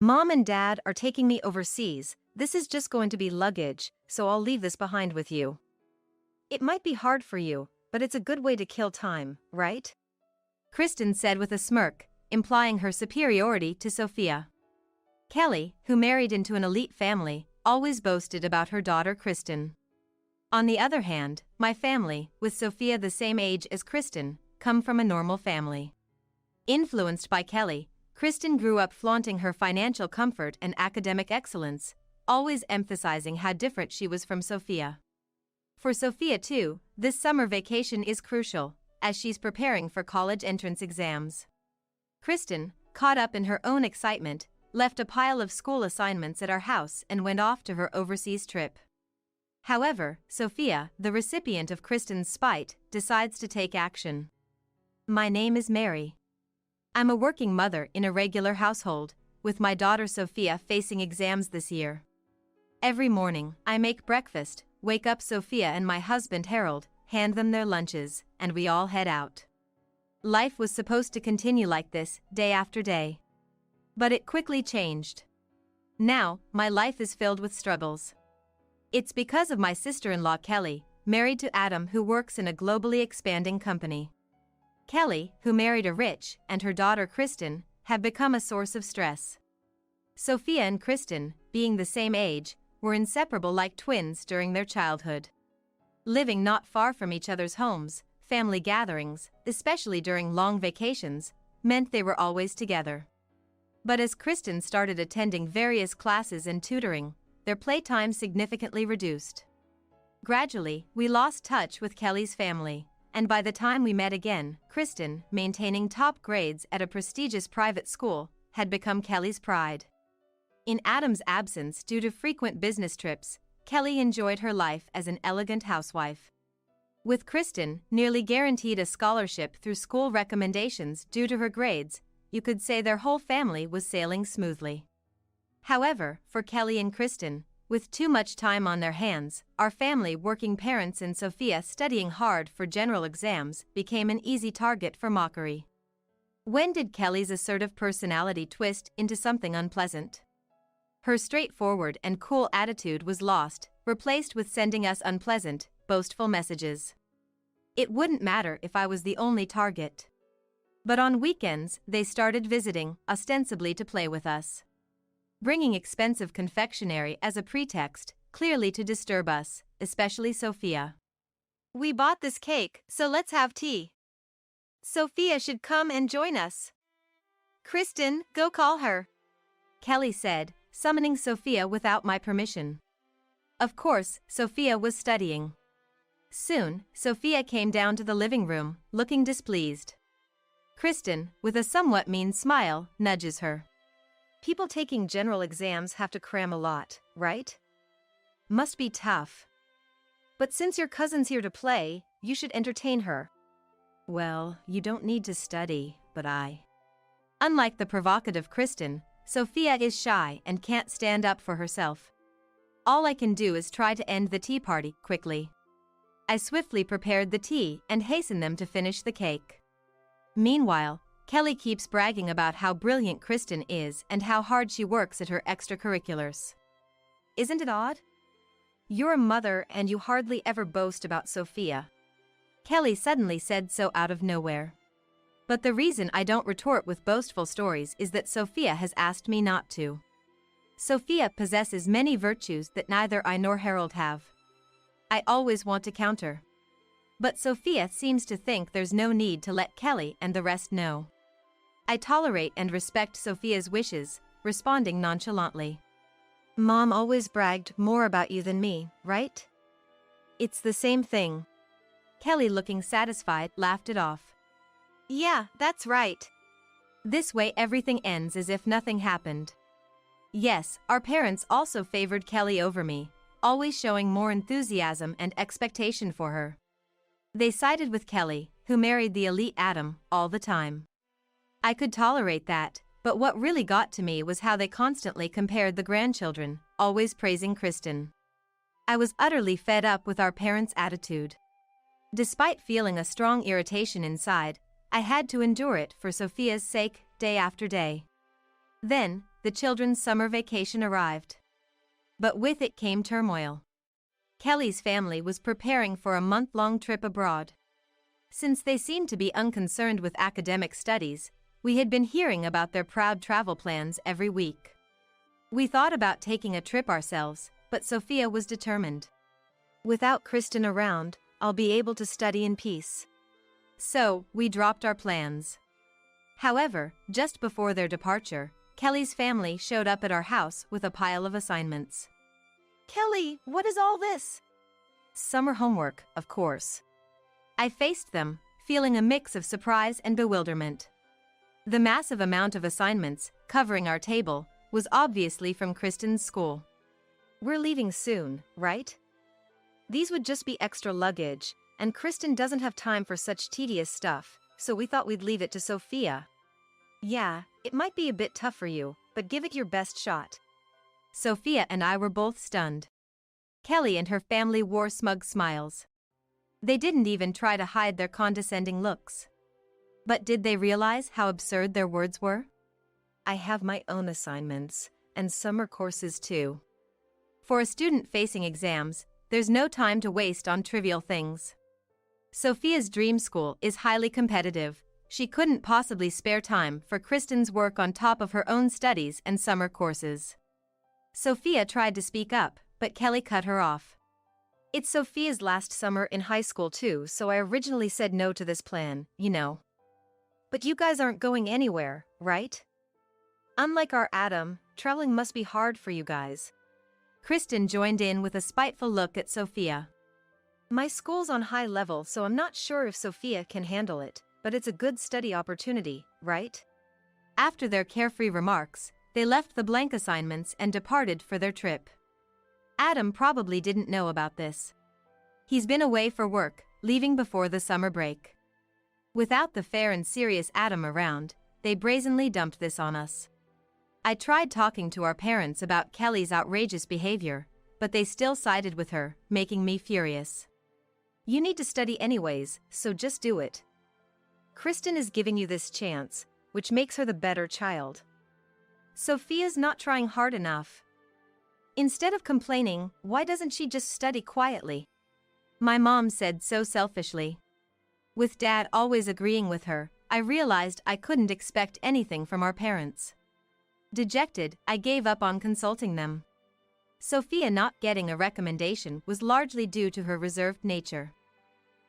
Mom and Dad are taking me overseas. This is just going to be luggage, so I'll leave this behind with you. It might be hard for you, but it's a good way to kill time, right? Kristen said with a smirk, implying her superiority to Sophia. Kelly, who married into an elite family, always boasted about her daughter Kristen. On the other hand, my family, with Sophia the same age as Kristen, come from a normal family. Influenced by Kelly, Kristen grew up flaunting her financial comfort and academic excellence, always emphasizing how different she was from Sophia. For Sophia too, this summer vacation is crucial, as she's preparing for college entrance exams. Kristen, caught up in her own excitement, left a pile of school assignments at our house and went off to her overseas trip. However, Sophia, the recipient of Kristen's spite, decides to take action. My name is Mary. I'm a working mother in a regular household, with my daughter Sophia facing exams this year. Every morning, I make breakfast, wake up Sophia and my husband Harold, hand them their lunches, and we all head out. Life was supposed to continue like this, day after day. But it quickly changed. Now, my life is filled with struggles. It's because of my sister-in-law Kelly, married to Adam, who works in a globally expanding company. Kelly, who married a rich, and her daughter Kristen, have become a source of stress. Sophia and Kristen, being the same age, were inseparable like twins during their childhood. Living not far from each other's homes, family gatherings, especially during long vacations, meant they were always together. But as Kristen started attending various classes and tutoring, their playtime significantly reduced. Gradually, we lost touch with Kelly's family, and by the time we met again, Kristen, maintaining top grades at a prestigious private school, had become Kelly's pride. In Adam's absence due to frequent business trips, Kelly enjoyed her life as an elegant housewife. With Kristen, nearly guaranteed a scholarship through school recommendations due to her grades, you could say their whole family was sailing smoothly. However, for Kelly and Kristen, with too much time on their hands, our family, working parents and Sophia studying hard for general exams, became an easy target for mockery. When did Kelly's assertive personality twist into something unpleasant? Her straightforward and cool attitude was lost, replaced with sending us unpleasant, boastful messages. It wouldn't matter if I was the only target. But on weekends, they started visiting, ostensibly to play with us. Bringing expensive confectionery as a pretext, clearly to disturb us, especially Sophia. We bought this cake, so let's have tea. Sophia should come and join us. Kristen, go call her, Kelly said, summoning Sophia without my permission. Of course, Sophia was studying. Soon, Sophia came down to the living room, looking displeased. Kristen, with a somewhat mean smile, nudges her. People taking general exams have to cram a lot, right? Must be tough. But since your cousin's here to play, you should entertain her. Well, you don't need to study, but I. Unlike the provocative Kristen, Sophia is shy and can't stand up for herself. All I can do is try to end the tea party quickly. I swiftly prepared the tea and hastened them to finish the cake. Meanwhile, Kelly keeps bragging about how brilliant Kristen is and how hard she works at her extracurriculars. Isn't it odd? You're a mother and you hardly ever boast about Sophia. Kelly suddenly said so out of nowhere. But the reason I don't retort with boastful stories is that Sophia has asked me not to. Sophia possesses many virtues that neither I nor Harold have. I always want to counter. But Sophia seems to think there's no need to let Kelly and the rest know. I tolerate and respect Sophia's wishes, responding nonchalantly. Mom always bragged more about you than me, right? It's the same thing. Kelly, looking satisfied, laughed it off. Yeah, that's right. This way everything ends as if nothing happened. Yes, our parents also favored Kelly over me, always showing more enthusiasm and expectation for her. They sided with Kelly, who married the elite Adam, all the time. I could tolerate that, but what really got to me was how they constantly compared the grandchildren, always praising Kristen. I was utterly fed up with our parents' attitude. Despite feeling a strong irritation inside, I had to endure it for Sophia's sake, day after day. Then, the children's summer vacation arrived. But with it came turmoil. Kelly's family was preparing for a month-long trip abroad. Since they seemed to be unconcerned with academic studies, we had been hearing about their proud travel plans every week. We thought about taking a trip ourselves, but Sophia was determined. Without Kristen around, I'll be able to study in peace. So, we dropped our plans. However, just before their departure, Kelly's family showed up at our house with a pile of assignments. Kelly, what is all this? Summer homework, of course. I faced them, feeling a mix of surprise and bewilderment. The massive amount of assignments covering our table was obviously from Kristen's school. We're leaving soon, right? These would just be extra luggage, and Kristen doesn't have time for such tedious stuff, so we thought we'd leave it to Sophia. Yeah, it might be a bit tough for you, but give it your best shot. Sophia and I were both stunned. Kelly and her family wore smug smiles. They didn't even try to hide their condescending looks. But did they realize how absurd their words were? I have my own assignments, and summer courses too. For a student facing exams, there's no time to waste on trivial things. Sophia's dream school is highly competitive. She couldn't possibly spare time for Kristen's work on top of her own studies and summer courses. Sophia tried to speak up, but Kelly cut her off. It's Sophia's last summer in high school too, so I originally said no to this plan, you know. But you guys aren't going anywhere, right? Unlike our Adam, traveling must be hard for you guys. Kristen joined in with a spiteful look at Sophia. My school's on high level, so I'm not sure if Sophia can handle it, but it's a good study opportunity, right? After their carefree remarks, they left the blank assignments and departed for their trip. Adam probably didn't know about this. He's been away for work, leaving before the summer break. Without the fair and serious Adam around, they brazenly dumped this on us. I tried talking to our parents about Kelly's outrageous behavior, but they still sided with her, making me furious. You need to study anyways, so just do it. Kristen is giving you this chance, which makes her the better child. Sophia's not trying hard enough. Instead of complaining, why doesn't she just study quietly? My mom said so selfishly. With Dad always agreeing with her, I realized I couldn't expect anything from our parents. Dejected, I gave up on consulting them. Sophia not getting a recommendation was largely due to her reserved nature.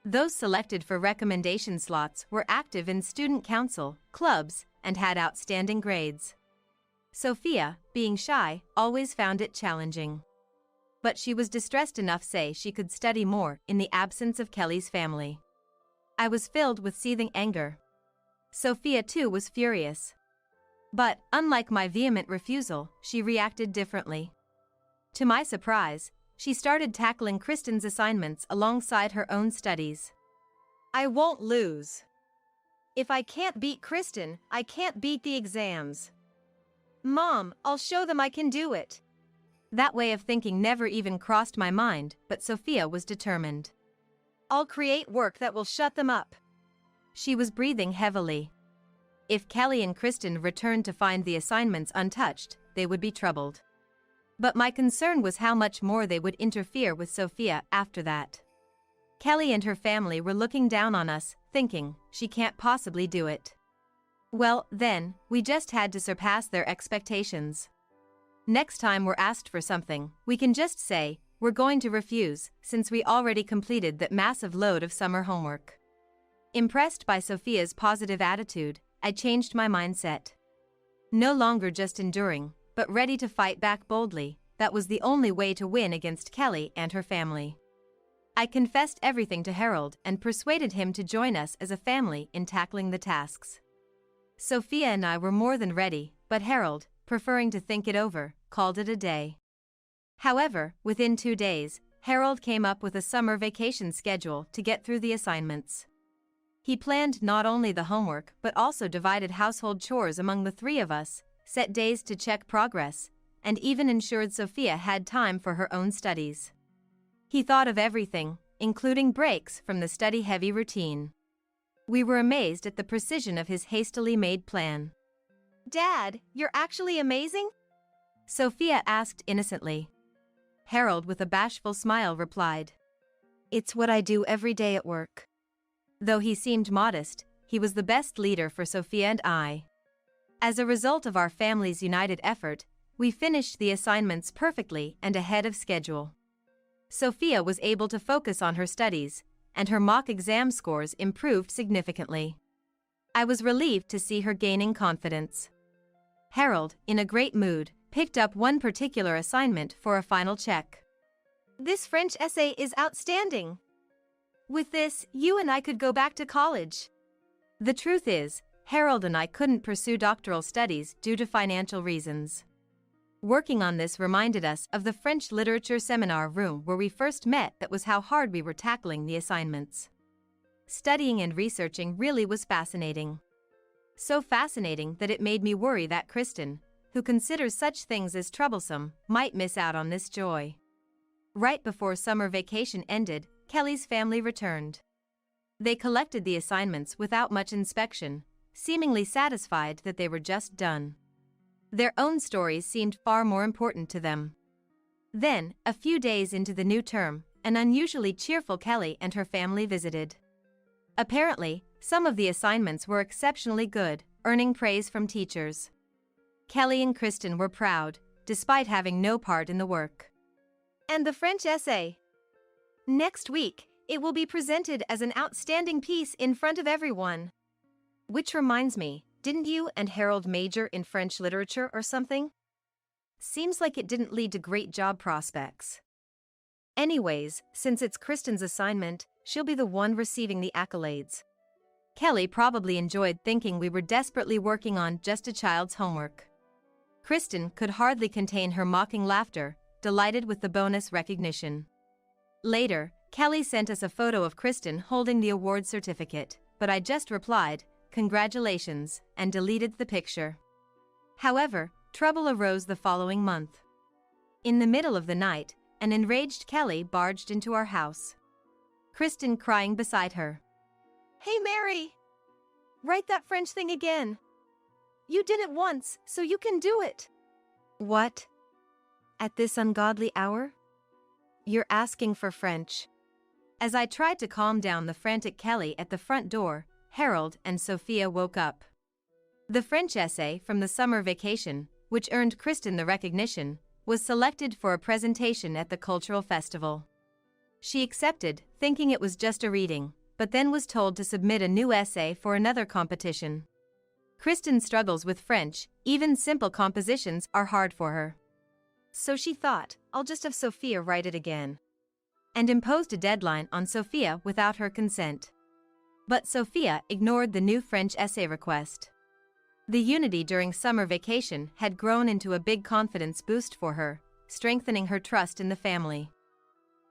Those selected for recommendation slots were active in student council, clubs, and had outstanding grades. Sophia, being shy, always found it challenging. But she was distressed enough to say she could study more in the absence of Kelly's family. I was filled with seething anger. Sophia too was furious. But, unlike my vehement refusal, she reacted differently. To my surprise, she started tackling Kristen's assignments alongside her own studies. I won't lose. If I can't beat Kristen, I can't beat the exams. Mom, I'll show them I can do it. That way of thinking never even crossed my mind, but Sophia was determined. I'll create work that will shut them up. She was breathing heavily. If Kelly and Kristen returned to find the assignments untouched, they would be troubled. But my concern was how much more they would interfere with Sophia after that. Kelly and her family were looking down on us, thinking, she can't possibly do it. Well, then, we just had to surpass their expectations. Next time we're asked for something, we can just say, we're going to refuse, since we already completed that massive load of summer homework. Impressed by Sophia's positive attitude, I changed my mindset. No longer just enduring, but ready to fight back boldly, that was the only way to win against Kelly and her family. I confessed everything to Harold and persuaded him to join us as a family in tackling the tasks. Sophia and I were more than ready, but Harold, preferring to think it over, called it a day. However, within 2 days, Harold came up with a summer vacation schedule to get through the assignments. He planned not only the homework but also divided household chores among the 3 of us, set days to check progress, and even ensured Sophia had time for her own studies. He thought of everything, including breaks from the study-heavy routine. We were amazed at the precision of his hastily made plan. Dad, you're actually amazing? Sophia asked innocently. Harold, with a bashful smile, replied, "It's what I do every day at work." Though he seemed modest, he was the best leader for Sophia and I. As a result of our family's united effort, we finished the assignments perfectly and ahead of schedule. Sophia was able to focus on her studies, and her mock exam scores improved significantly. I was relieved to see her gaining confidence. Harold, in a great mood, picked up one particular assignment for a final check. "This French essay is outstanding. With this, you and I could go back to college." The truth is, Harold and I couldn't pursue doctoral studies due to financial reasons. Working on this reminded us of the French literature seminar room where we first met. That was how hard we were tackling the assignments. Studying and researching really was fascinating. So fascinating that it made me worry that Kristen, who considers such things as troublesome, might miss out on this joy. Right before summer vacation ended, Kelly's family returned. They collected the assignments without much inspection, seemingly satisfied that they were just done. Their own stories seemed far more important to them. Then, a few days into the new term, an unusually cheerful Kelly and her family visited. Apparently, some of the assignments were exceptionally good, earning praise from teachers. Kelly and Kristen were proud, despite having no part in the work. "And the French essay? Next week, it will be presented as an outstanding piece in front of everyone." Which reminds me, didn't you and Harold major in French literature or something? Seems like it didn't lead to great job prospects. Anyways, since it's Kristen's assignment, she'll be the one receiving the accolades. Kelly probably enjoyed thinking we were desperately working on just a child's homework. Kristen could hardly contain her mocking laughter, delighted with the bonus recognition. Later, Kelly sent us a photo of Kristen holding the award certificate, but I just replied, "Congratulations," and deleted the picture. However, trouble arose the following month. In the middle of the night, an enraged Kelly barged into our house. Kristen crying beside her. "Hey Mary! Write that French thing again. You did it once, so you can do it." What? At this ungodly hour? You're asking for French. As I tried to calm down the frantic Kelly at the front door, Harold and Sophia woke up. The French essay from the summer vacation, which earned Kristen the recognition, was selected for a presentation at the cultural festival. She accepted, thinking it was just a reading, but then was told to submit a new essay for another competition. Kristen struggles with French, even simple compositions are hard for her. So she thought, "I'll just have Sophia write it again," and imposed a deadline on Sophia without her consent. But Sophia ignored the new French essay request. The unity during summer vacation had grown into a big confidence boost for her, strengthening her trust in the family.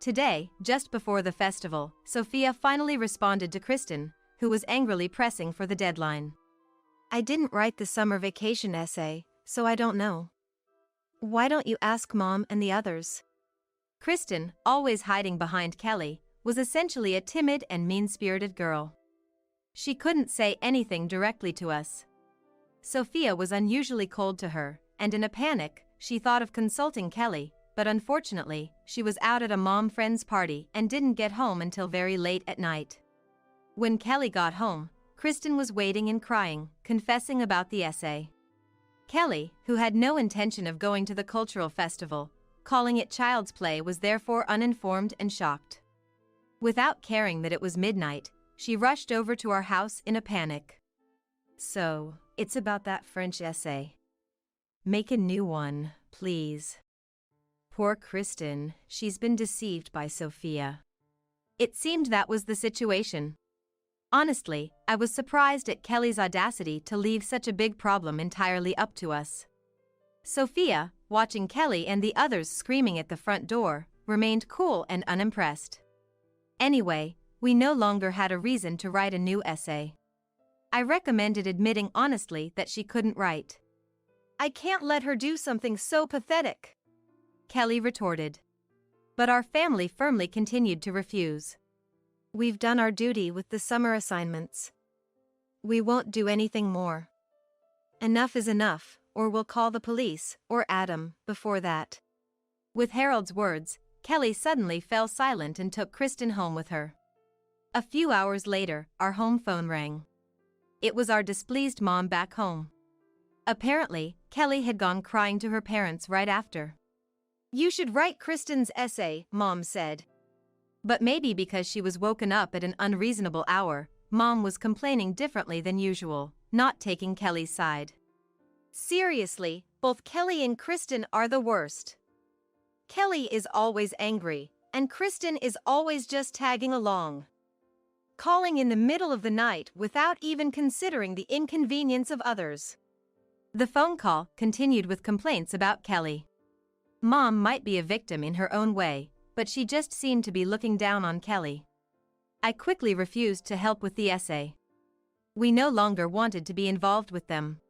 Today, just before the festival, Sophia finally responded to Kristen, who was angrily pressing for the deadline. "I didn't write the summer vacation essay, so I don't know. Why don't you ask Mom and the others?" Kristen, always hiding behind Kelly, was essentially a timid and mean-spirited girl. She couldn't say anything directly to us. Sophia was unusually cold to her, and in a panic, she thought of consulting Kelly, but unfortunately, she was out at a mom friend's party and didn't get home until very late at night. When Kelly got home, Kristen was waiting and crying, confessing about the essay. Kelly, who had no intention of going to the cultural festival, calling it child's play, was therefore uninformed and shocked. Without caring that it was midnight, she rushed over to our house in a panic. "So, it's about that French essay. Make a new one, please." Poor Kristen, she's been deceived by Sophia. It seemed that was the situation. Honestly, I was surprised at Kelly's audacity to leave such a big problem entirely up to us. Sophia, watching Kelly and the others screaming at the front door, remained cool and unimpressed. Anyway, we no longer had a reason to write a new essay. I recommended admitting honestly that she couldn't write. "I can't let her do something so pathetic," Kelly retorted. But our family firmly continued to refuse. "We've done our duty with the summer assignments. We won't do anything more." Enough is enough, or we'll call the police, or Adam, before that. With Harold's words, Kelly suddenly fell silent and took Kristen home with her. A few hours later, our home phone rang. It was our displeased mom back home. Apparently, Kelly had gone crying to her parents right after. "You should write Kristen's essay," Mom said. But maybe because she was woken up at an unreasonable hour, Mom was complaining differently than usual, not taking Kelly's side. Seriously, both Kelly and Kristen are the worst. Kelly is always angry, and Kristen is always just tagging along. Calling in the middle of the night without even considering the inconvenience of others. The phone call continued with complaints about Kelly. Mom might be a victim in her own way, but she just seemed to be looking down on Kelly. I quickly refused to help with the essay. We no longer wanted to be involved with them.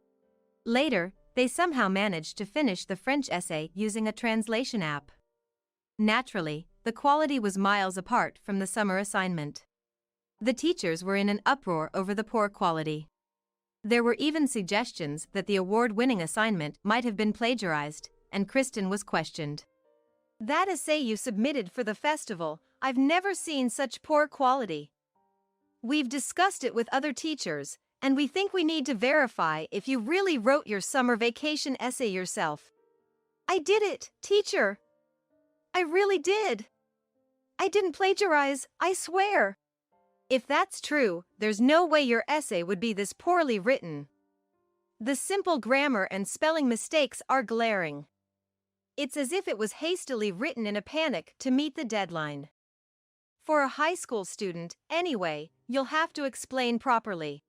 Later, they somehow managed to finish the French essay using a translation app. Naturally, the quality was miles apart from the summer assignment. The teachers were in an uproar over the poor quality. There were even suggestions that the award-winning assignment might have been plagiarized, and Kristen was questioned. "That essay you submitted for the festival, I've never seen such poor quality. We've discussed it with other teachers, and we think we need to verify if you really wrote your summer vacation essay yourself." "I did it, teacher. I really did. I didn't plagiarize, I swear." "If that's true, there's no way your essay would be this poorly written. The simple grammar and spelling mistakes are glaring. It's as if it was hastily written in a panic to meet the deadline. For a high school student, anyway, you'll have to explain properly."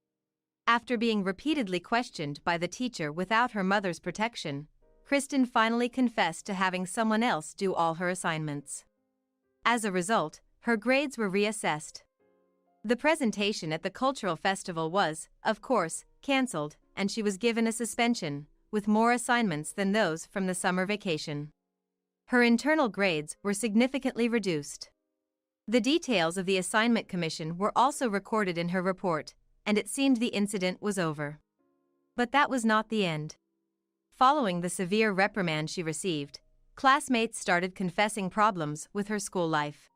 After being repeatedly questioned by the teacher without her mother's protection, Kristen finally confessed to having someone else do all her assignments. As a result, her grades were reassessed. The presentation at the cultural festival was, of course, cancelled, and she was given a suspension, with more assignments than those from the summer vacation. Her internal grades were significantly reduced. The details of the assignment commission were also recorded in her report, and it seemed the incident was over. But that was not the end. Following the severe reprimand she received, classmates started confessing problems with her school life.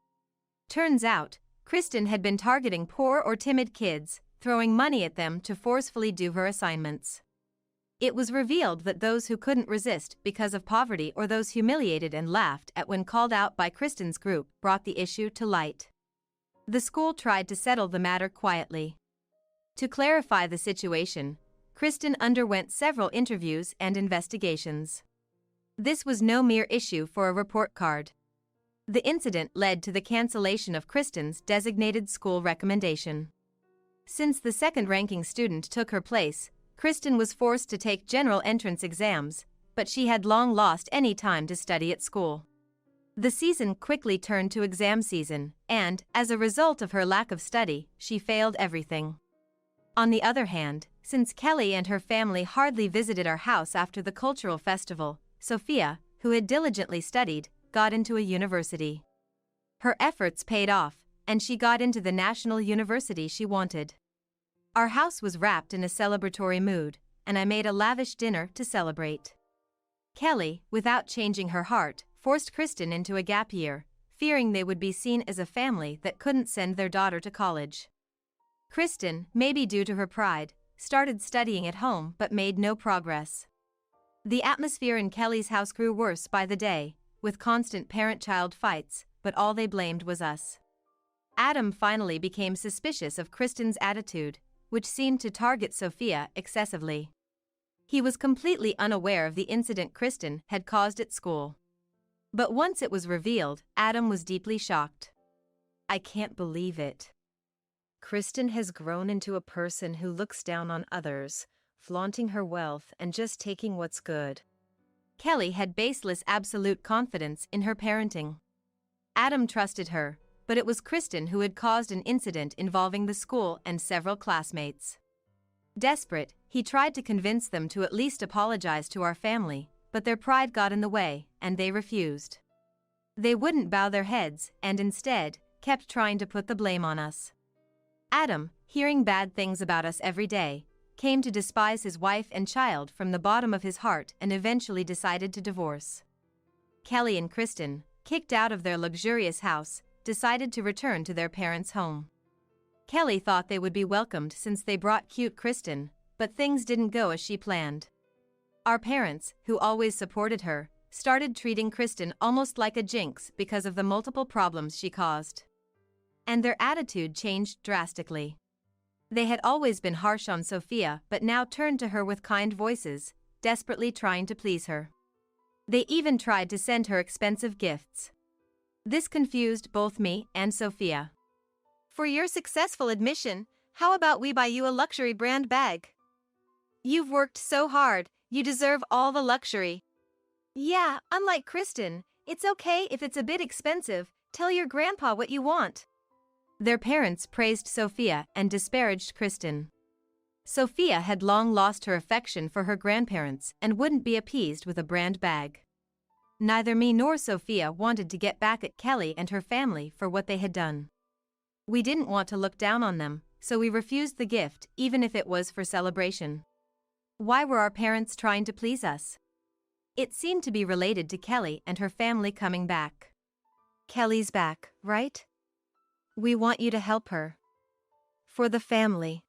Turns out, Kristen had been targeting poor or timid kids, throwing money at them to forcefully do her assignments. It was revealed that those who couldn't resist because of poverty or those humiliated and laughed at when called out by Kristen's group brought the issue to light. The school tried to settle the matter quietly. To clarify the situation, Kristen underwent several interviews and investigations. This was no mere issue for a report card. The incident led to the cancellation of Kristen's designated school recommendation. Since the second-ranking student took her place, Kristen was forced to take general entrance exams, but she had long lost any time to study at school. The season quickly turned to exam season, and, as a result of her lack of study, she failed everything. On the other hand, since Kelly and her family hardly visited our house after the cultural festival, Sophia, who had diligently studied, got into a university. Her efforts paid off, and she got into the national university she wanted. Our house was wrapped in a celebratory mood, and I made a lavish dinner to celebrate. Kelly, without changing her heart, forced Kristen into a gap year, fearing they would be seen as a family that couldn't send their daughter to college. Kristen, maybe due to her pride, started studying at home but made no progress. The atmosphere in Kelly's house grew worse by the day, with constant parent-child fights, but all they blamed was us. Adam finally became suspicious of Kristen's attitude, which seemed to target Sophia excessively. He was completely unaware of the incident Kristen had caused at school. But once it was revealed, Adam was deeply shocked. "I can't believe it. Kristen has grown into a person who looks down on others, flaunting her wealth and just taking what's good." Kelly had baseless absolute confidence in her parenting. Adam trusted her, but it was Kristen who had caused an incident involving the school and several classmates. Desperate, he tried to convince them to at least apologize to our family, but their pride got in the way, and they refused. They wouldn't bow their heads and instead kept trying to put the blame on us. Adam, hearing bad things about us every day, came to despise his wife and child from the bottom of his heart and eventually decided to divorce. Kelly and Kristen, kicked out of their luxurious house, decided to return to their parents' home. Kelly thought they would be welcomed since they brought cute Kristen, but things didn't go as she planned. Our parents, who always supported her, started treating Kristen almost like a jinx because of the multiple problems she caused. And their attitude changed drastically. They had always been harsh on Sophia but now turned to her with kind voices, desperately trying to please her. They even tried to send her expensive gifts. This confused both me and Sophia. For your successful admission, how about we buy you a luxury brand bag? You've worked so hard, you deserve all the luxury. Yeah, unlike Kristen, it's okay if it's a bit expensive, tell your grandpa what you want. Their parents praised Sophia and disparaged Kristen. Sophia had long lost her affection for her grandparents and wouldn't be appeased with a brand bag. Neither me nor Sophia wanted to get back at Kelly and her family for what they had done. We didn't want to look down on them, so we refused the gift even if it was for celebration. Why were our parents trying to please us? It seemed to be related to Kelly and her family coming back. Kelly's back, right? We want you to help her. For the family.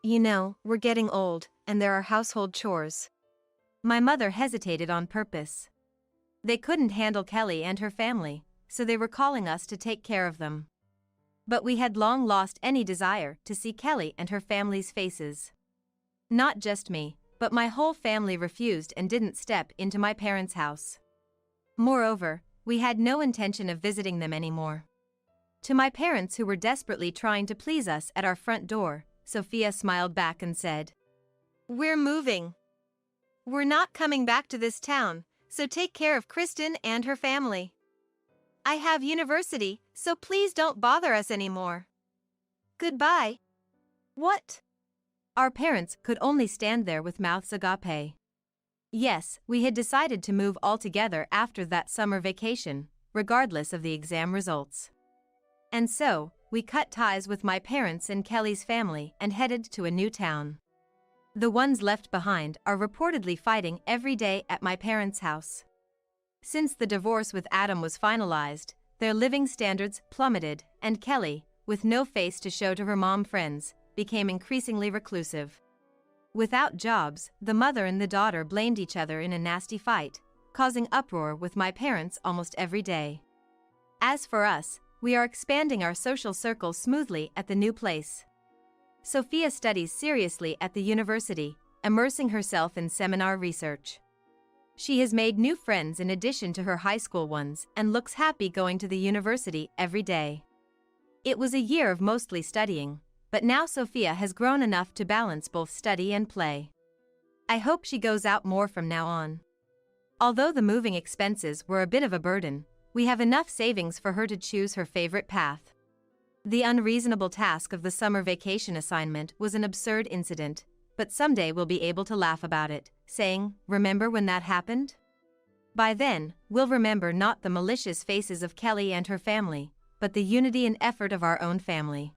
You know, we're getting old, and there are household chores. My mother hesitated on purpose. They couldn't handle Kelly and her family, so they were calling us to take care of them. But we had long lost any desire to see Kelly and her family's faces. Not just me, but my whole family refused and didn't step into my parents' house. Moreover, we had no intention of visiting them anymore. To my parents who were desperately trying to please us at our front door, Sophia smiled back and said, "We're moving. We're not coming back to this town, so take care of Kristen and her family. I have university, so please don't bother us anymore. Goodbye." What? Our parents could only stand there with mouths agape. Yes, we had decided to move altogether after that summer vacation, regardless of the exam results. And so, we cut ties with my parents and Kelly's family and headed to a new town. The ones left behind are reportedly fighting every day at my parents' house. Since the divorce with Adam was finalized, their living standards plummeted, and Kelly, with no face to show to her mom friends, became increasingly reclusive. Without jobs, the mother and the daughter blamed each other in a nasty fight, causing uproar with my parents almost every day. As for us, we are expanding our social circle smoothly at the new place. Sophia studies seriously at the university, immersing herself in seminar research. She has made new friends in addition to her high school ones and looks happy going to the university every day. It was a year of mostly studying, but now Sophia has grown enough to balance both study and play. I hope she goes out more from now on. Although the moving expenses were a bit of a burden, we have enough savings for her to choose her favorite path. The unreasonable task of the summer vacation assignment was an absurd incident, but someday we'll be able to laugh about it, saying, "Remember when that happened?" By then, we'll remember not the malicious faces of Kelly and her family, but the unity and effort of our own family.